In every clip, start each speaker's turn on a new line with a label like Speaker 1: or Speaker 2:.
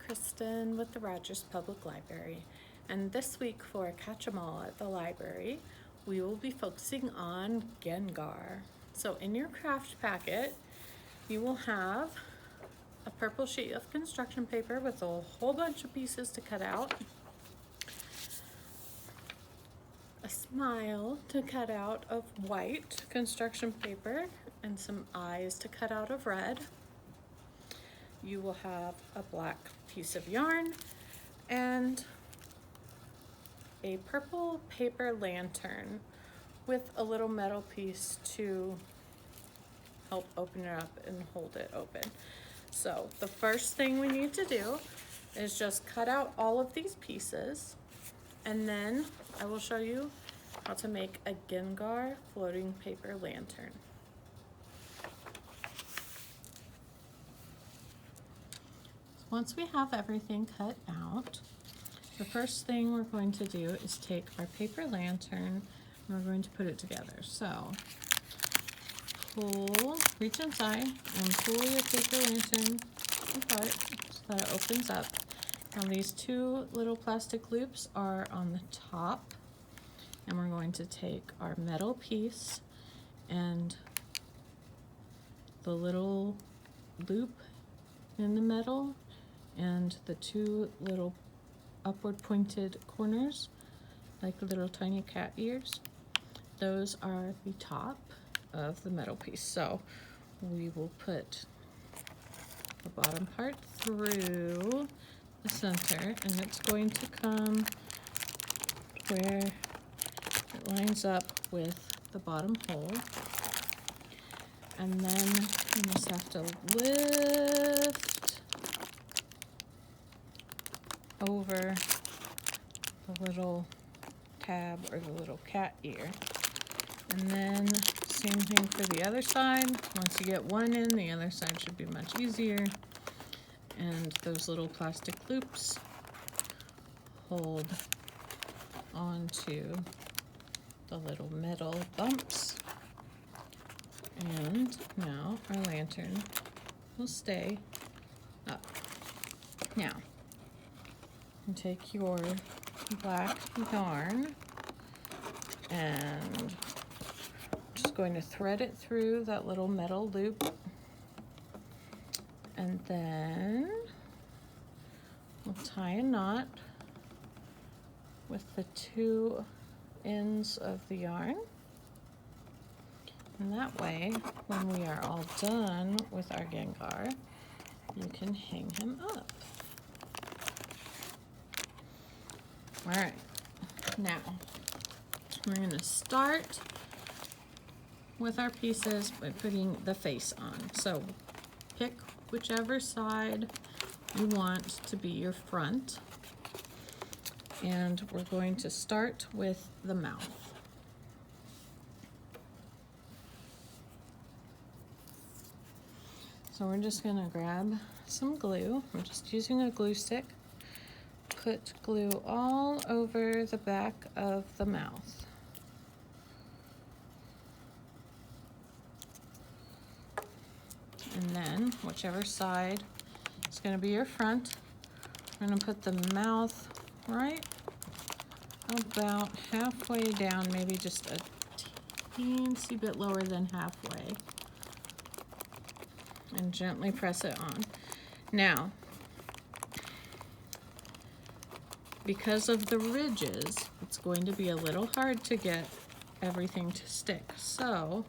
Speaker 1: Kristin with the Rogers Public Library, and this week for Catch 'em All at the library, we will be focusing on Gengar. So in your craft packet, you will have a purple sheet of construction paper with a whole bunch of pieces to cut out, a smile to cut out of white construction paper, and some eyes to cut out of red. You will have a black piece of yarn and a purple paper lantern with a little metal piece to help open it up and hold it open. So the first thing we need to do is just cut out all of these pieces, and then I will show you how to make a Gengar floating paper lantern. Once we have everything cut out, the first thing we're going to do is take our paper lantern and we're going to put it together. So reach inside and pull your paper lantern apart so that it opens up. Now these two little plastic loops are on the top, and we're going to take our metal piece and the little loop in the metal and the two little upward pointed corners, like little tiny cat ears. Those are the top of the metal piece. So we will put the bottom part through the center, and it's going to come where it lines up with the bottom hole. And then you just have to lift over the little tab or the little cat ear. And then same thing for the other side. Once you get one in, the other side should be much easier. And those little plastic loops hold onto the little metal bumps. And now our lantern will stay up. Now, you take your black yarn and just going to thread it through that little metal loop, and then we'll tie a knot with the two ends of the yarn, and that way when we are all done with our Gengar, you can hang him up. All right, now we're going to start with our pieces by putting the face on. So pick whichever side you want to be your front, and we're going to start with the mouth. So we're just going to grab some glue. I'm just using a glue stick. Put glue all over the back of the mouth. And then whichever side is going to be your front, we're going to put the mouth right about halfway down, maybe just a teensy bit lower than halfway, and gently press it on. Now, because of the ridges, it's going to be a little hard to get everything to stick. So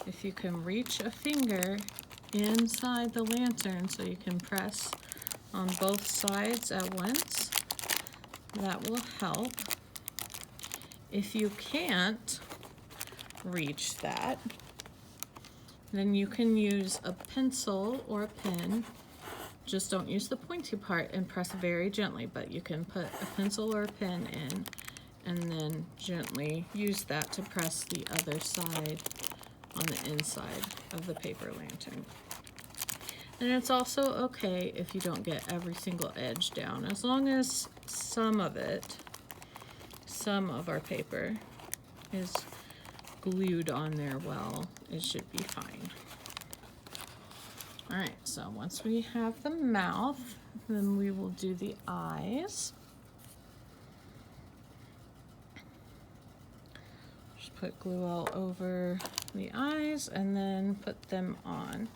Speaker 1: if you can reach a finger inside the lantern so you can press on both sides at once, that will help. If you can't reach that, then you can use a pencil or a pen. Just don't use the pointy part and press very gently, but you can put a pencil or a pen in and then gently use that to press the other side on the inside of the paper lantern. And it's also okay if you don't get every single edge down, as long as some of our paper is glued on there well, it should be fine. All right, so once we have the mouth, then we will do the eyes. Just put glue all over the eyes and then put them on.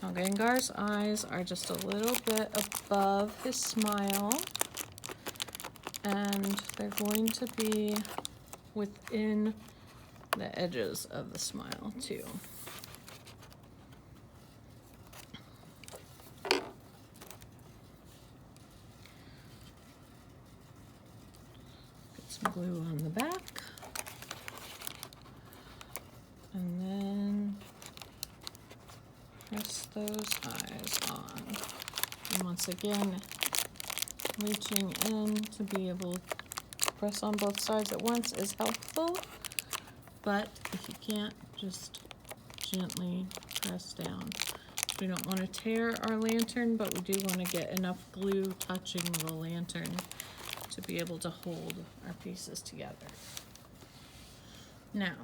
Speaker 1: Now Gengar's eyes are just a little bit above his smile, and they're going to be within the edges of the smile too. Put some glue on the back, and then press those eyes on. And once again, reaching in to be able to press on both sides at once is helpful, but if you can't, just gently press down. We don't want to tear our lantern, but we do want to get enough glue touching the lantern to be able to hold our pieces together. Now,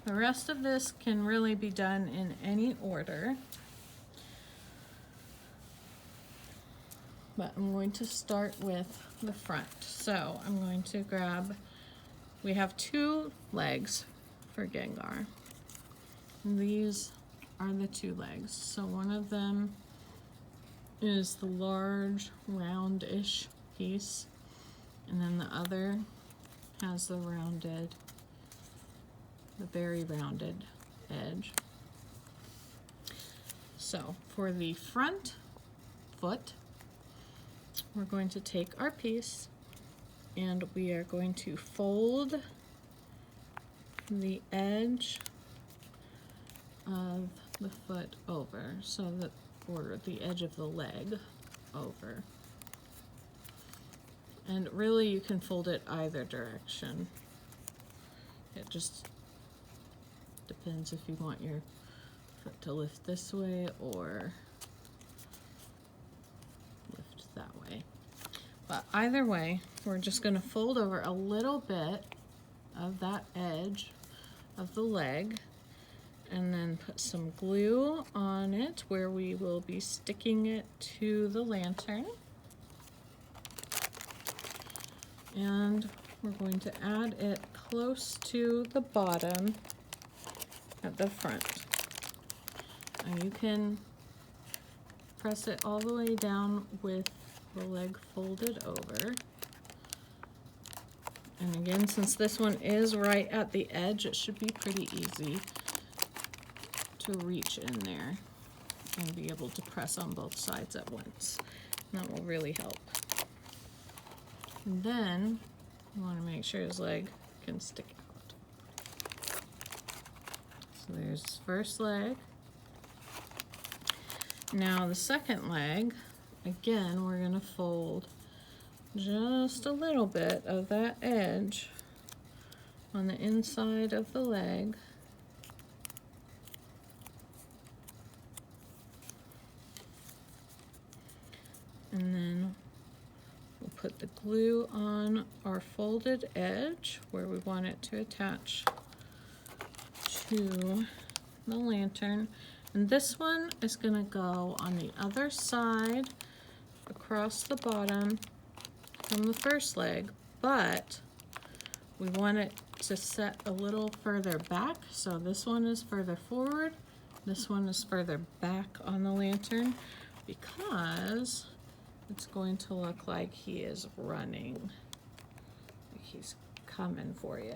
Speaker 1: the rest of this can really be done in any order, but I'm going to start with the front. So I'm going to grab, we have 2 legs for Gengar. These are the 2 legs. So one of them is the large roundish piece, and then the other has the very rounded edge. So for the front foot, we're going to take our piece and we are going to fold the edge of the foot over, so that, or the edge of the leg over. And really you can fold it either direction. It just depends if you want your foot to lift this way or lift that way. But either way, we're just going to fold over a little bit of that edge of the leg and then put some glue on it where we will be sticking it to the lantern. And we're going to add it close to the bottom at the front. And you can press it all the way down with the leg folded over. And again, since this one is right at the edge, it should be pretty easy to reach in there and be able to press on both sides at once. And that will really help. And then you want to make sure his leg can stick out. So there's his first leg. Now the second leg, again, we're going to fold just a little bit of that edge on the inside of the leg. And then we'll put the glue on our folded edge where we want it to attach to the lantern. And this one is going to go on the other side across the bottom from the first leg, but we want it to set a little further back. So this one is further forward, this one is further back on the lantern, because it's going to look like he is running, like he's coming for you.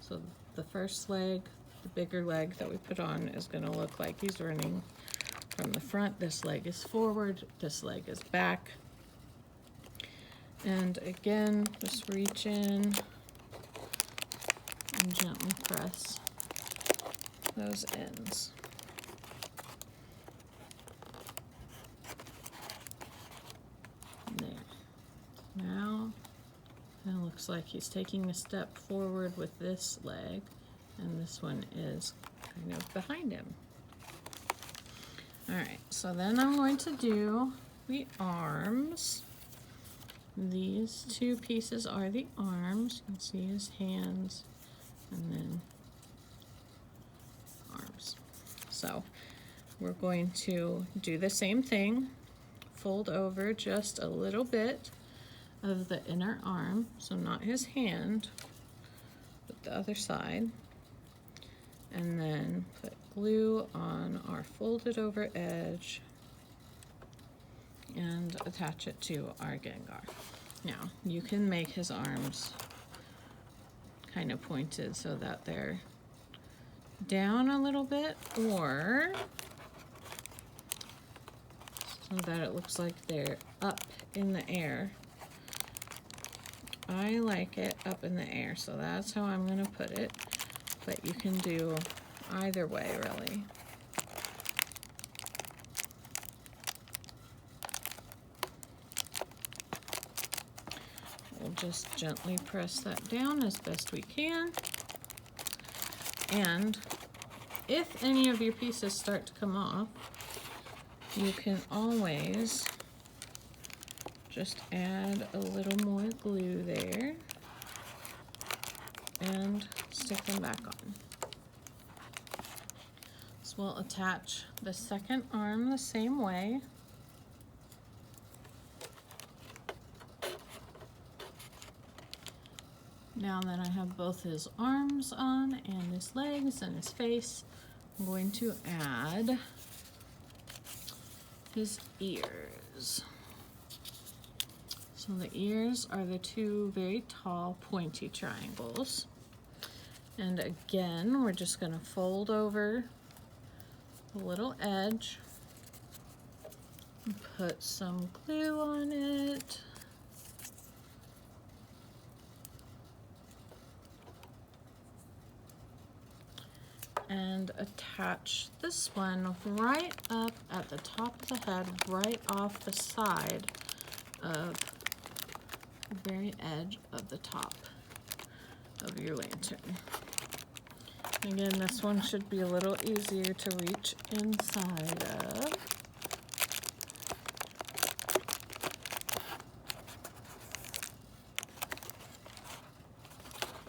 Speaker 1: So the first leg, the bigger leg that we put on, is going to look like he's running from the front. This leg is forward, this leg is back. And again, just reach in and gently press those ends. There. Now it looks like he's taking a step forward with this leg, and this one is kind of behind him. All right, so then I'm going to do the arms. These 2 pieces are the arms. You can see his hands and then So we're going to do the same thing, fold over just a little bit of the inner arm, so not his hand, but the other side, and then put glue on our folded over edge and attach it to our Gengar. Now, you can make his arms kind of pointed so that they're down a little bit, or so that it looks like they're up in the air. I like it up in the air, so that's how I'm gonna put it, but you can do either way, really. We'll just gently press that down as best we can. And if any of your pieces start to come off, you can always just add a little more glue there and stick them back on. So we'll attach the second arm the same way. Now that I have both his arms on and his legs and his face, I'm going to add his ears. So the ears are the two very tall pointy triangles. And again, we're just going to fold over the little edge, and put some glue on it. And attach this one right up at the top of the head, right off the side of the very edge of the top of your lantern. Again, this one should be a little easier to reach inside of.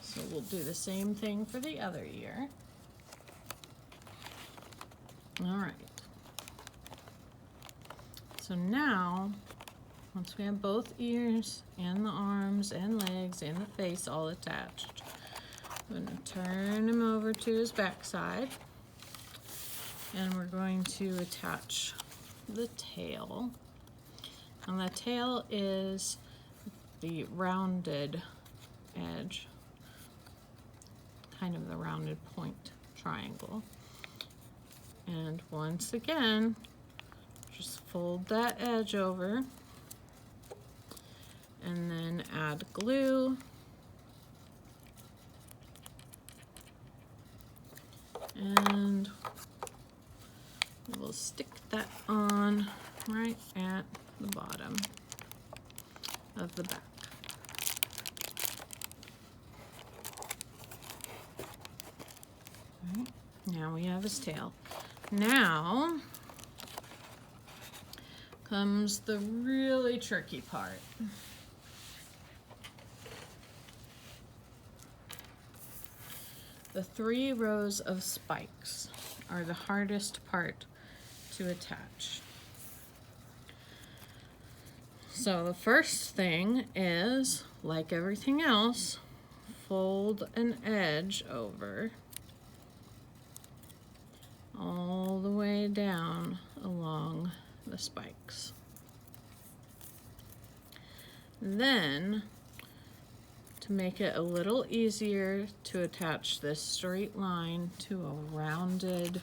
Speaker 1: So we'll do the same thing for the other ear. All right. So now, once we have both ears and the arms and legs and the face all attached, I'm going to turn him over to his backside, and we're going to attach the tail. And the tail is the rounded edge, kind of the rounded point triangle. And once again, just fold that edge over and then add glue. And we'll stick that on right at the bottom of the back. All right, now we have his tail. Now comes the really tricky part. The 3 rows of spikes are the hardest part to attach. So the first thing is, like everything else, fold an edge over all the way down along the spikes. Then, to make it a little easier to attach this straight line to a rounded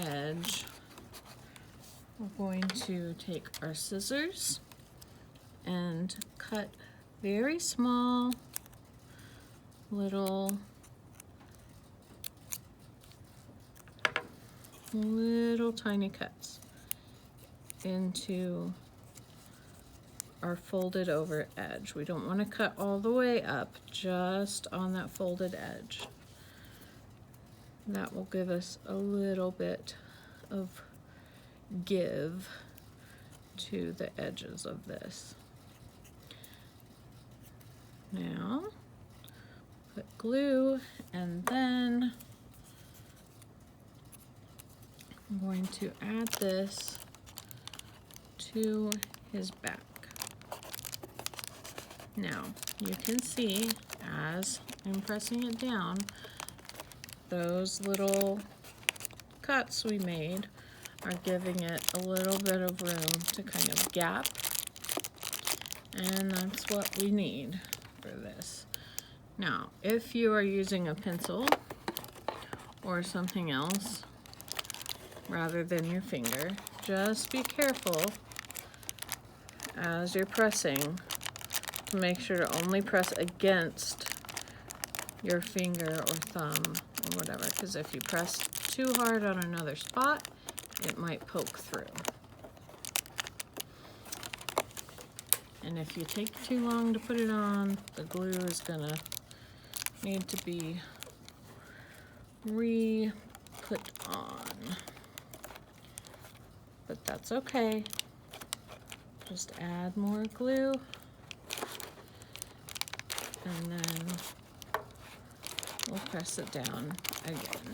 Speaker 1: edge, we're going to take our scissors and cut very small little tiny cuts into our folded over edge. We don't want to cut all the way up, just on that folded edge. That will give us a little bit of give to the edges of this. Now, put glue and then I'm going to add this to his back. Now, you can see as I'm pressing it down, those little cuts we made are giving it a little bit of room to kind of gap, and that's what we need for this. Now, if you are using a pencil or something else rather than your finger, just be careful as you're pressing to make sure to only press against your finger or thumb or whatever, because if you press too hard on another spot, it might poke through. And if you take too long to put it on, the glue is gonna need to be re-put on. But that's okay. Just add more glue. And then we'll press it down again.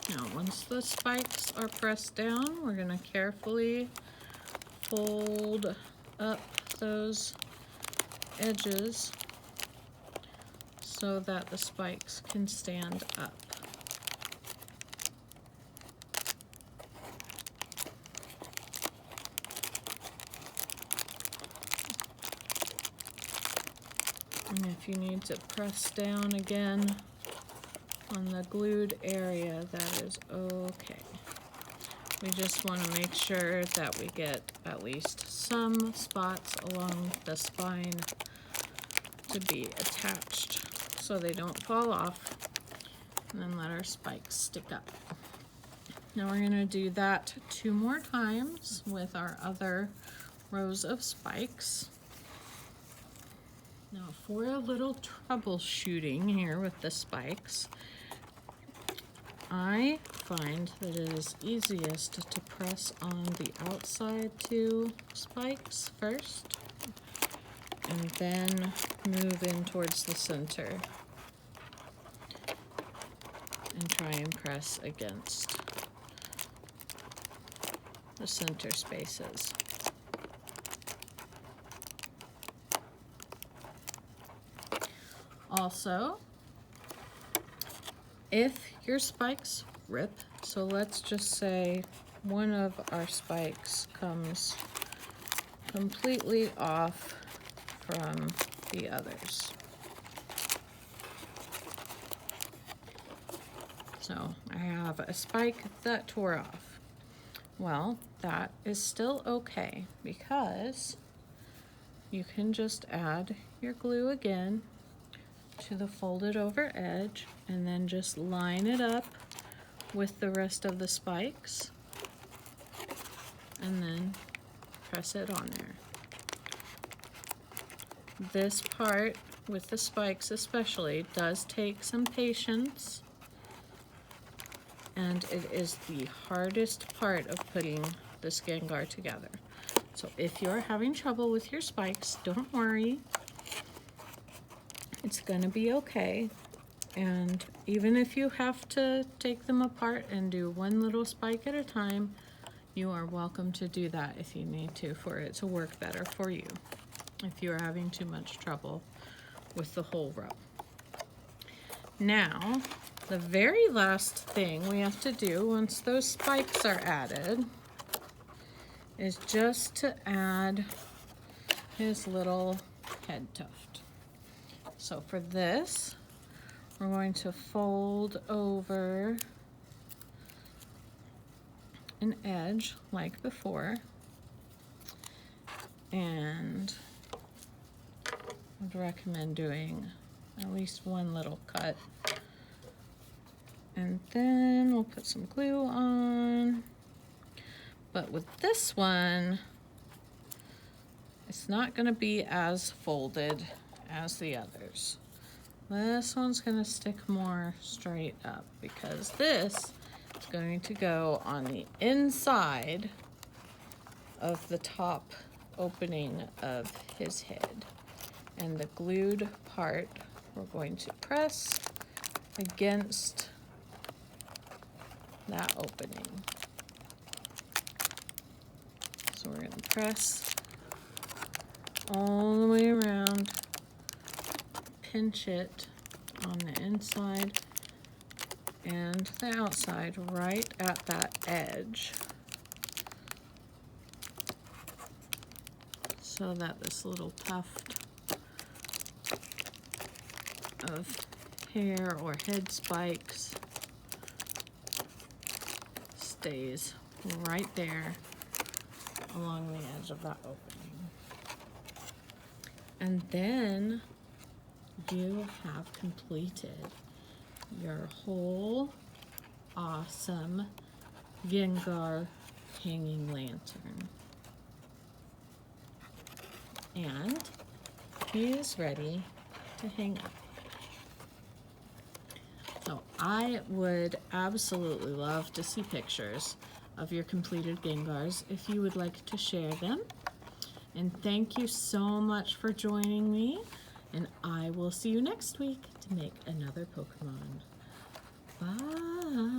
Speaker 1: Now, once the spikes are pressed down, we're going to carefully fold up those edges so that the spikes can stand up. And if you need to press down again on the glued area, that is okay. We just want to make sure that we get at least some spots along the spine to be attached so they don't fall off, and then let our spikes stick up. Now we're going to do that 2 more times with our other rows of spikes. Now for a little troubleshooting here with the spikes, I find that it is easiest to press on the outside 2 spikes first and then move in towards the center and try and press against the center spaces. Also, if your spikes rip, so let's just say one of our spikes comes completely off from the others. So I have a spike that tore off. Well, that is still okay because you can just add your glue again to the folded over edge and then just line it up with the rest of the spikes and then press it on there. This part with the spikes especially does take some patience, and it is the hardest part of putting this Gengar together. So if you're having trouble with your spikes, don't worry. It's going to be okay, and even if you have to take them apart and do one little spike at a time, you are welcome to do that if you need to for it to work better for you, if you're having too much trouble with the whole row. Now, the very last thing we have to do once those spikes are added is just to add his little head tuft. So for this, we're going to fold over an edge like before, and I'd recommend doing at least one little cut. And then we'll put some glue on. But with this one, it's not going to be as folded as the others. This one's going to stick more straight up because this is going to go on the inside of the top opening of his head. And the glued part we're going to press against that opening. So we're going to press all the way around, pinch it on the inside and the outside right at that edge so that this little tuft of hair or head spikes stays right there along the edge of that opening. And then you have completed your whole awesome Gengar hanging lantern. And he is ready to hang up. So I would absolutely love to see pictures of your completed Gengars if you would like to share them. And thank you so much for joining me, and I will see you next week to make another Pokemon. Bye!